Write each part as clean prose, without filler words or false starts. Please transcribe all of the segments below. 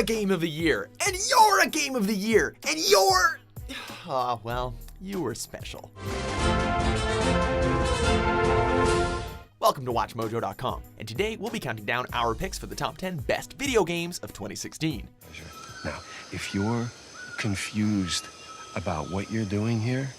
a Game of the Year, and you're a Game of the Year, and you're... Oh, well, you were special. Welcome to WatchMojo.com, and today we'll be counting down our picks for the top 10 best video games of 2016. Now, if you're confused about what you're doing here,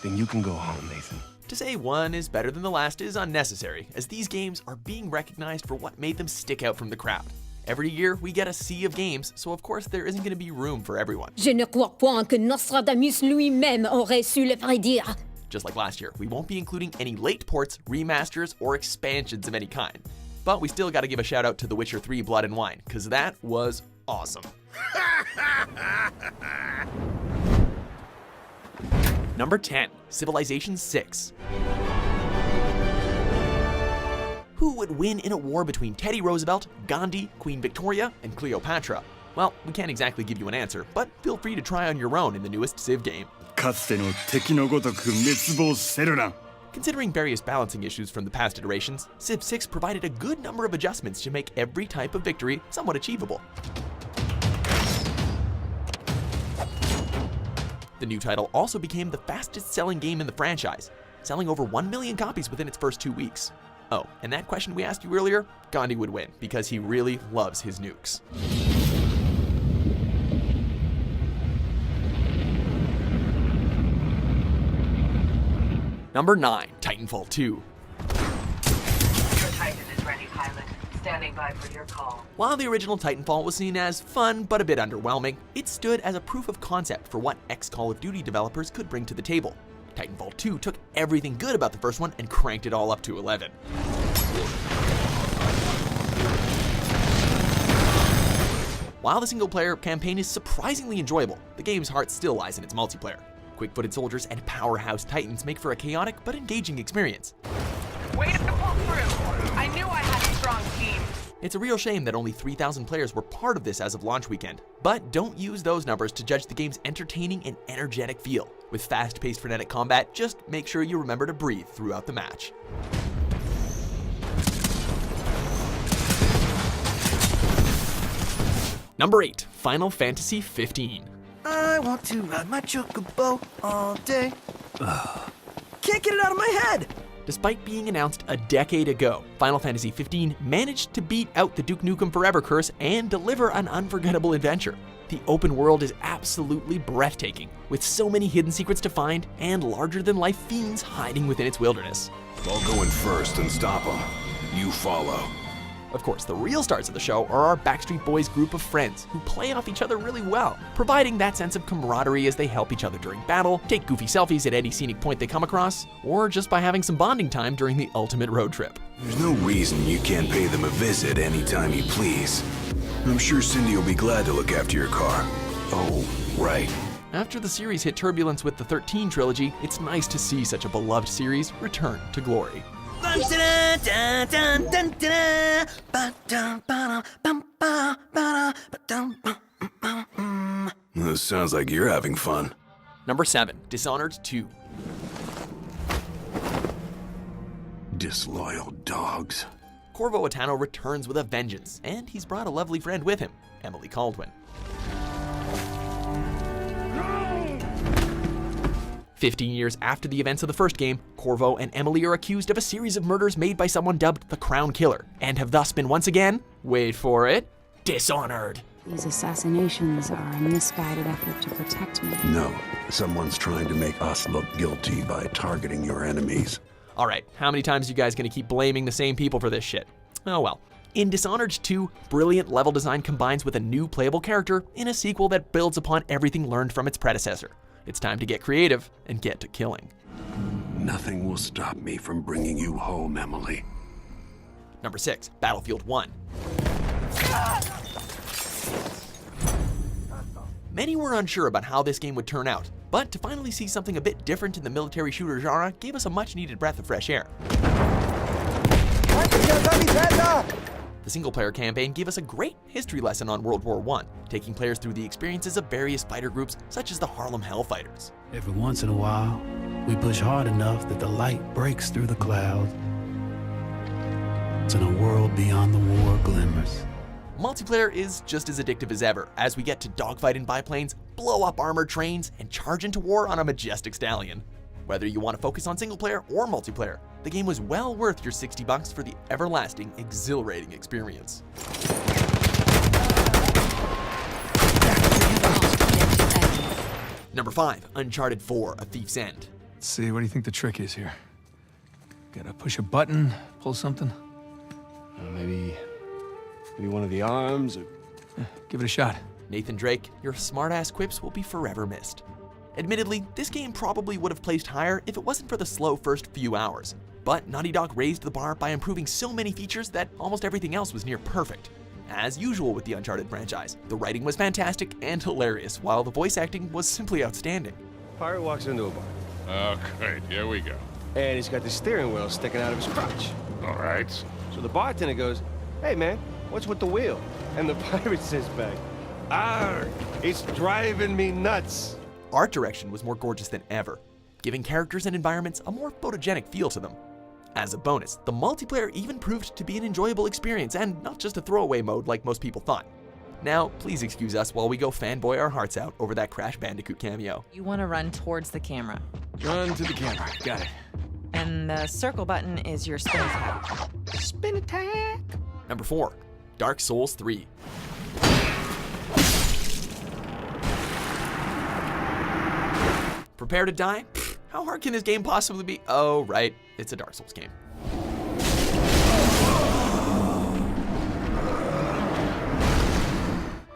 then you can go home, Nathan. To say one is better than the last is unnecessary, as these games are being recognized for what made them stick out from the crowd. Every year, we get a sea of games, so of course there isn't going to be room for everyone. Je ne crois point que Nostradamus lui-même aurait su le prédire. Just like last year, we won't be including any late ports, remasters, or expansions of any kind. But we still gotta give a shout out to The Witcher 3 Blood and Wine, cause that was awesome. Number 10, Civilization VI. Who would win in a war between Teddy Roosevelt, Gandhi, Queen Victoria, and Cleopatra? Well, we can't exactly give you an answer, but feel free to try on your own in the newest Civ game. Considering various balancing issues from the past iterations, Civ 6 provided a good number of adjustments to make every type of victory somewhat achievable. The new title also became the fastest-selling game in the franchise, selling over 1 million copies within its first 2 weeks. Oh, and that question we asked you earlier, Gandhi would win, because he really loves his nukes. Number 9, Titanfall 2. Your Titan is ready, pilot. Standing by for your call. While the original Titanfall was seen as fun but a bit underwhelming, it stood as a proof of concept for what ex-Call of Duty developers could bring to the table. Titanfall 2 took everything good about the first one and cranked it all up to 11. While the single-player campaign is surprisingly enjoyable, the game's heart still lies in its multiplayer. Quick-footed soldiers and powerhouse titans make for a chaotic but engaging experience. Way to pull through! I knew I had a strong team. It's a real shame that only 3,000 players were part of this as of launch weekend, but don't use those numbers to judge the game's entertaining and energetic feel. With fast-paced frenetic combat, just make sure you remember to breathe throughout the match. Number 8, Final Fantasy 15. I want to ride my chocobo all day. Can't get it out of my head! Despite being announced a decade ago, Final Fantasy 15 managed to beat out the Duke Nukem Forever curse and deliver an unforgettable adventure. The open world is absolutely breathtaking, with so many hidden secrets to find and larger-than-life fiends hiding within its wilderness. I'll go in first and stop them. You follow. Of course, the real stars of the show are our Backstreet Boys group of friends who play off each other really well, providing that sense of camaraderie as they help each other during battle, take goofy selfies at any scenic point they come across, or just by having some bonding time during the ultimate road trip. There's no reason you can't pay them a visit anytime you please. I'm sure Cindy will be glad to look after your car. Oh, right. After the series hit turbulence with the 13 trilogy, it's nice to see such a beloved series return to glory. This sounds like you're having fun. Number 7, Dishonored 2. Disloyal dogs. Corvo Attano returns with a vengeance, and he's brought a lovely friend with him, Emily Caldwin. 15 years after the events of the first game, Corvo and Emily are accused of a series of murders made by someone dubbed the Crown Killer, and have thus been once again, wait for it, dishonored. These assassinations are a misguided effort to protect me. No, someone's trying to make us look guilty by targeting your enemies. Alright, how many times are you guys gonna keep blaming the same people for this shit? Oh well. In Dishonored 2, brilliant level design combines with a new playable character in a sequel that builds upon everything learned from its predecessor. It's time to get creative and get to killing. Nothing will stop me from bringing you home, Emily. Number 6, Battlefield 1. Many were unsure about how this game would turn out, but to finally see something a bit different in the military shooter genre gave us a much-needed breath of fresh air. The single-player campaign gave us a great history lesson on World War I, taking players through the experiences of various fighter groups such as the Harlem Hellfighters. Every once in a while, we push hard enough that the light breaks through the clouds, and a world beyond the war glimmers. Multiplayer is just as addictive as ever, as we get to dogfight in biplanes, blow up armored trains, and charge into war on a majestic stallion. Whether you want to focus on single player or multiplayer, the game was well worth your $60 for the everlasting, exhilarating experience. Number 5, Uncharted 4: A Thief's End. Let's see, what do you think the trick is here? Gotta push a button, pull something? Maybe one of the arms, or... Give it a shot. Nathan Drake, your smart-ass quips will be forever missed. Admittedly, this game probably would have placed higher if it wasn't for the slow first few hours. But Naughty Dog raised the bar by improving so many features that almost everything else was near perfect. As usual with the Uncharted franchise, the writing was fantastic and hilarious, while the voice acting was simply outstanding. Pirate walks into a bar. Oh, great. Here we go. And he's got the steering wheel sticking out of his crotch. All right. So the bartender goes, "Hey, man, what's with the wheel?" And the pirate says back, "Arr, it's driving me nuts." Art direction was more gorgeous than ever, giving characters and environments a more photogenic feel to them. As a bonus, the multiplayer even proved to be an enjoyable experience and not just a throwaway mode like most people thought. Now, please excuse us while we go fanboy our hearts out over that Crash Bandicoot cameo. You want to run towards the camera. Run to the camera. Got it. And the circle button is your spin attack. Spin attack! Number 4, Dark Souls 3. Prepare to die? Pfft, how hard can this game possibly be? Oh, right, it's a Dark Souls game.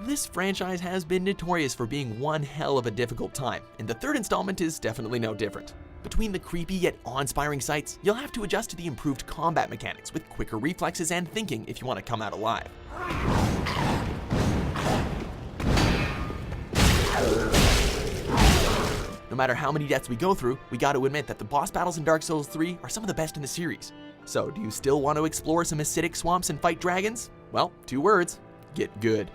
This franchise has been notorious for being one hell of a difficult time, and the third installment is definitely no different. Between the creepy yet awe-inspiring sights, you'll have to adjust to the improved combat mechanics with quicker reflexes and thinking if you want to come out alive. No matter how many deaths we go through, we got to admit that the boss battles in Dark Souls 3 are some of the best in the series. So, do you still want to explore some acidic swamps and fight dragons? Well, 2 words: get good.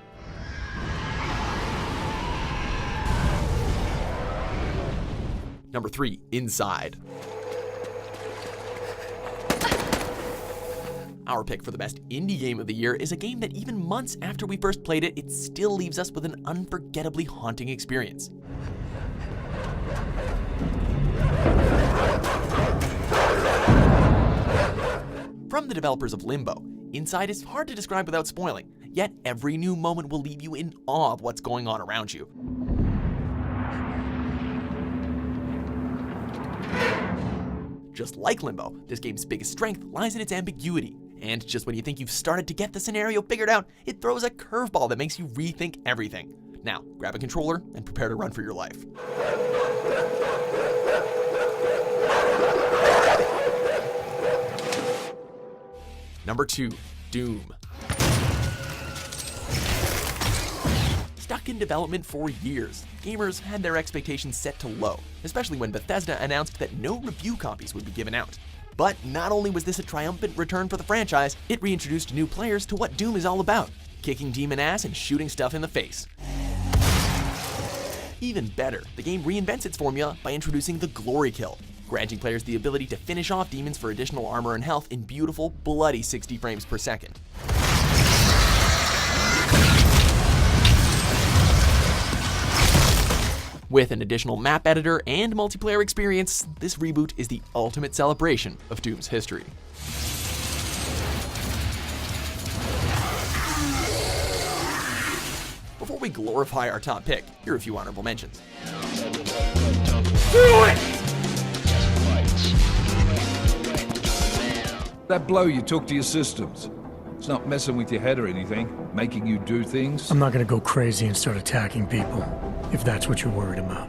Number 3, Inside. Our pick for the best indie game of the year is a game that even months after we first played it, it still leaves us with an unforgettably haunting experience. From the developers of Limbo, Inside is hard to describe without spoiling, yet every new moment will leave you in awe of what's going on around you. Just like Limbo, this game's biggest strength lies in its ambiguity, and just when you think you've started to get the scenario figured out, it throws a curveball that makes you rethink everything. Now, grab a controller and prepare to run for your life. Number 2, Doom. Stuck in development for years, gamers had their expectations set to low, especially when Bethesda announced that no review copies would be given out. But not only was this a triumphant return for the franchise, it reintroduced new players to what Doom is all about: kicking demon ass and shooting stuff in the face. Even better, the game reinvents its formula by introducing the Glory Kill, granting players the ability to finish off demons for additional armor and health in beautiful, bloody 60 frames per second. With an additional map editor and multiplayer experience, this reboot is the ultimate celebration of Doom's history. Before we glorify our top pick, here are a few honorable mentions. That blow you took to your systems, it's not messing with your head or anything, making you do things? I'm not gonna go crazy and start attacking people, if that's what you're worried about.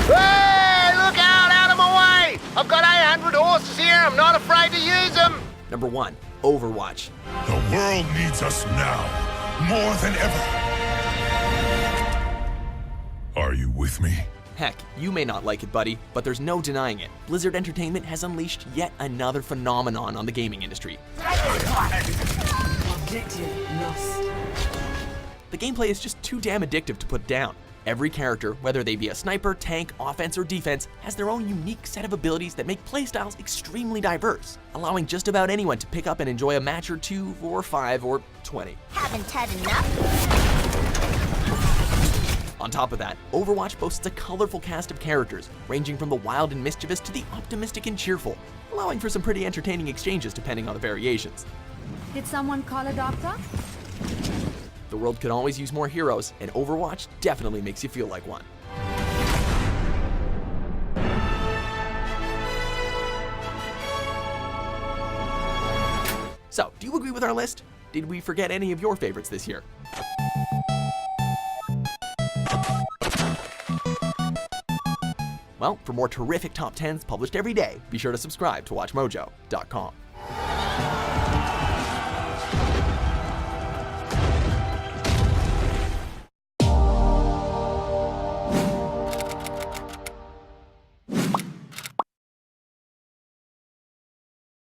Hey, look out of my way! I've got 800 horses here, I'm not afraid to use them! Number 1, Overwatch. The world needs us now, more than ever. Are you with me? Heck, you may not like it, buddy, but there's no denying it. Blizzard Entertainment has unleashed yet another phenomenon on the gaming industry. The gameplay is just too damn addictive to put down. Every character, whether they be a sniper, tank, offense, or defense, has their own unique set of abilities that make playstyles extremely diverse, allowing just about anyone to pick up and enjoy a match or 2, or 5, or 20. Haven't had enough? On top of that, Overwatch boasts a colorful cast of characters, ranging from the wild and mischievous to the optimistic and cheerful, allowing for some pretty entertaining exchanges depending on the variations. Did someone call a doctor? The world could always use more heroes, and Overwatch definitely makes you feel like one. So, do you agree with our list? Did we forget any of your favorites this year? Well, for more terrific top 10s published every day, be sure to subscribe to WatchMojo.com.